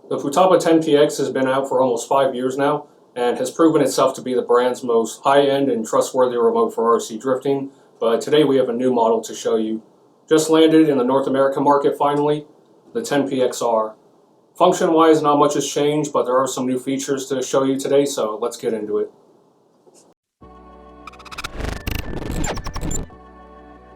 The Futaba 10PX has been out for almost 5 years now and has proven itself to be the brand's most high-end and trustworthy remote for RC drifting, but today we have a new model to show you. Just landed in the North American market finally, the 10PXR. Function-wise, not much has changed, but there are some new features to show you today, so let's get into it.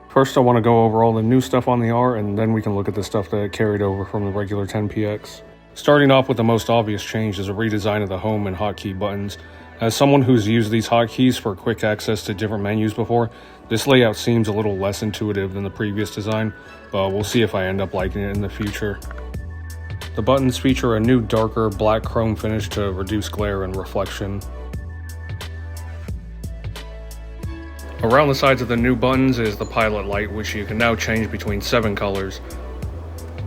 First, I want to go over all the new stuff on the R, and then we can look at the stuff that carried over from the regular 10PX. Starting off with the most obvious change is a redesign of the home and hotkey buttons. As someone who's used these hotkeys for quick access to different menus before, this layout seems a little less intuitive than the previous design, but we'll see if I end up liking it in the future. The buttons feature a new darker black chrome finish to reduce glare and reflection. Around the sides of the new buttons is the pilot light, which you can now change between 7 colors: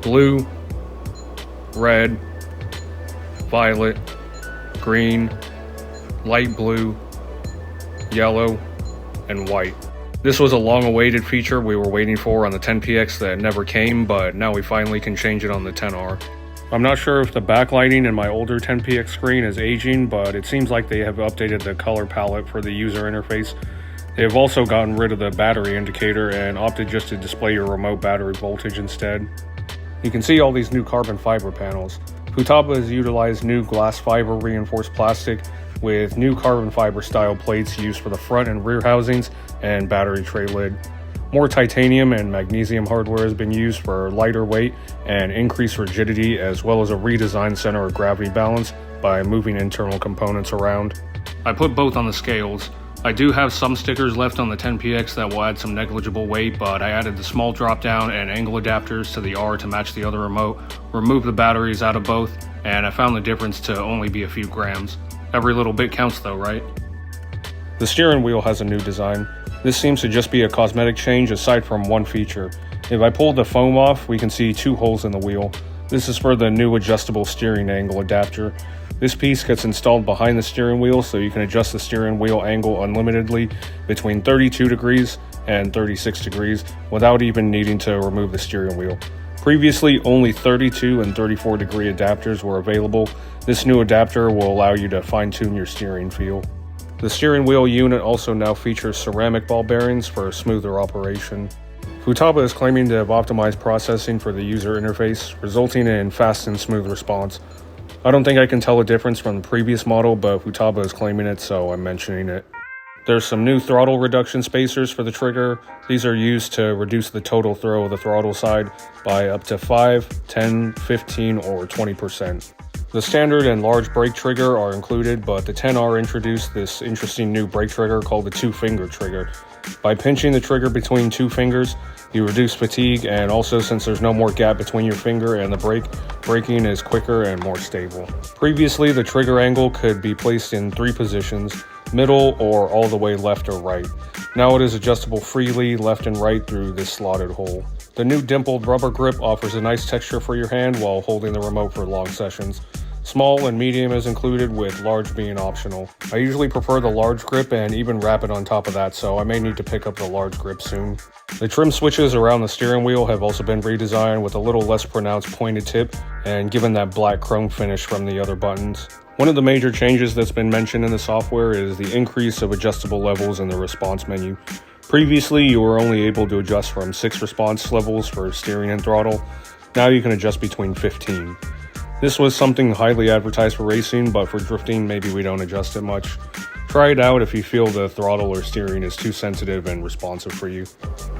blue, red, violet, green, light blue, yellow, and white. This was a long-awaited feature we were waiting for on the 10PX that never came, but now we finally can change it on the 10R. I'm not sure if the backlighting in my older 10PX screen is aging, but it seems like they have updated the color palette for the user interface. They have also gotten rid of the battery indicator and opted just to display your remote battery voltage instead. You can see all these new carbon fiber panels. Futaba has utilized new glass fiber reinforced plastic with new carbon fiber style plates used for the front and rear housings and battery tray lid. More titanium and magnesium hardware has been used for lighter weight and increased rigidity, as well as a redesigned center of gravity balance by moving internal components around. I put both on the scales. I do have some stickers left on the 10PX that will add some negligible weight, but I added the small drop down and angle adapters to the R to match the other remote, removed the batteries out of both, and I found the difference to only be a few grams. Every little bit counts though, right? The steering wheel has a new design. This seems to just be a cosmetic change aside from one feature. If I pull the foam off, we can see 2 holes in the wheel. This is for the new adjustable steering angle adapter. This piece gets installed behind the steering wheel, so you can adjust the steering wheel angle unlimitedly between 32 degrees and 36 degrees without even needing to remove the steering wheel. Previously, only 32 and 34 degree adapters were available. This new adapter will allow you to fine-tune your steering feel. The steering wheel unit also now features ceramic ball bearings for a smoother operation. Futaba is claiming to have optimized processing for the user interface, resulting in fast and smooth response. I don't think I can tell a difference from the previous model, but Futaba is claiming it, so I'm mentioning it. There's some new throttle reduction spacers for the trigger. These are used to reduce the total throw of the throttle side by up to 5, 10, 15, or 20%. The standard and large brake trigger are included, but the 10R introduced this interesting new brake trigger called the 2-finger trigger. By pinching the trigger between 2 fingers, you reduce fatigue, and also since there's no more gap between your finger and the brake, braking is quicker and more stable. Previously, the trigger angle could be placed in 3 positions, middle or all the way left or right. Now it is adjustable freely left and right through this slotted hole. The new dimpled rubber grip offers a nice texture for your hand while holding the remote for long sessions. Small and medium is included, with large being optional. I usually prefer the large grip and even wrap it on top of that, so I may need to pick up the large grip soon. The trim switches around the steering wheel have also been redesigned with a little less pronounced pointed tip and given that black chrome finish from the other buttons. One of the major changes that's been mentioned in the software is the increase of adjustable levels in the response menu. Previously, you were only able to adjust from 6 response levels for steering and throttle. Now you can adjust between 15. This was something highly advertised for racing, but for drifting, maybe we don't adjust it much. Try it out if you feel the throttle or steering is too sensitive and responsive for you.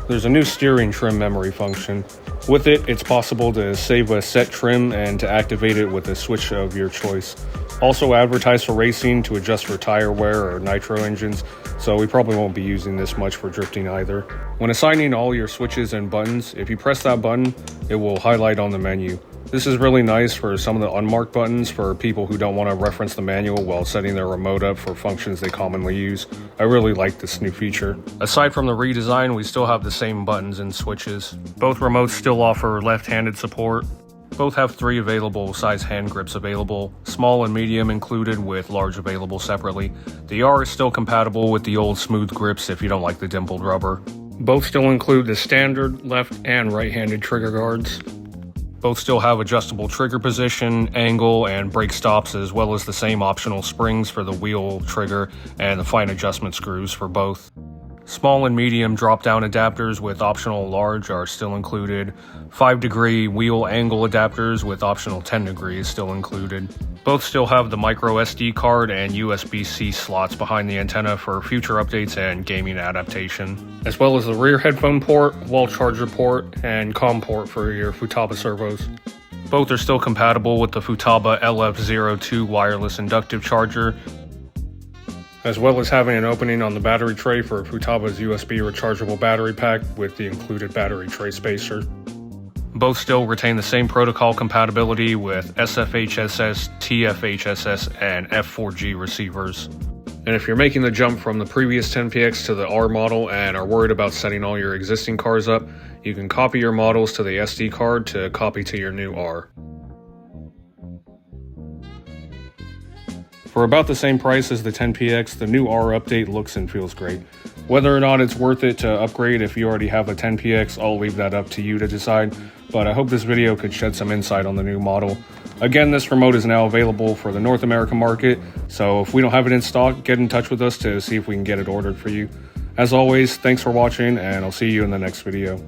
There's a new steering trim memory function. With it, it's possible to save a set trim and to activate it with a switch of your choice. Also advertised for racing to adjust for tire wear or nitro engines, so we probably won't be using this much for drifting either. When assigning all your switches and buttons, if you press that button, it will highlight on the menu. This is really nice for some of the unmarked buttons for people who don't want to reference the manual while setting their remote up for functions they commonly use. I really like this new feature. Aside from the redesign, we still have the same buttons and switches. Both remotes still offer left-handed support. Both have 3 available size hand grips available, small and medium included with large available separately. The R is still compatible with the old smooth grips if you don't like the dimpled rubber. Both still include the standard left and right-handed trigger guards. Both still have adjustable trigger position, angle, and brake stops, as well as the same optional springs for the wheel trigger and the fine adjustment screws for both. Small and medium drop-down adapters with optional large are still included. 5-degree wheel angle adapters with optional 10 degrees still included. Both still have the micro SD card and USB-C slots behind the antenna for future updates and gaming adaptation, as well as the rear headphone port, wall charger port, and COM port for your Futaba servos. Both are still compatible with the Futaba LF02 wireless inductive charger, as well as having an opening on the battery tray for Futaba's USB rechargeable battery pack with the included battery tray spacer. Both still retain the same protocol compatibility with SFHSS, TFHSS, and F4G receivers. And if you're making the jump from the previous 10PX to the R model and are worried about setting all your existing cars up, you can copy your models to the SD card to copy to your new R. For about the same price as the 10PX, the new R update looks and feels great. Whether or not it's worth it to upgrade if you already have a 10PX, I'll leave that up to you to decide, but I hope this video could shed some insight on the new model. Again, this remote is now available for the North American market, so if we don't have it in stock, get in touch with us to see if we can get it ordered for you. As always, thanks for watching, and I'll see you in the next video.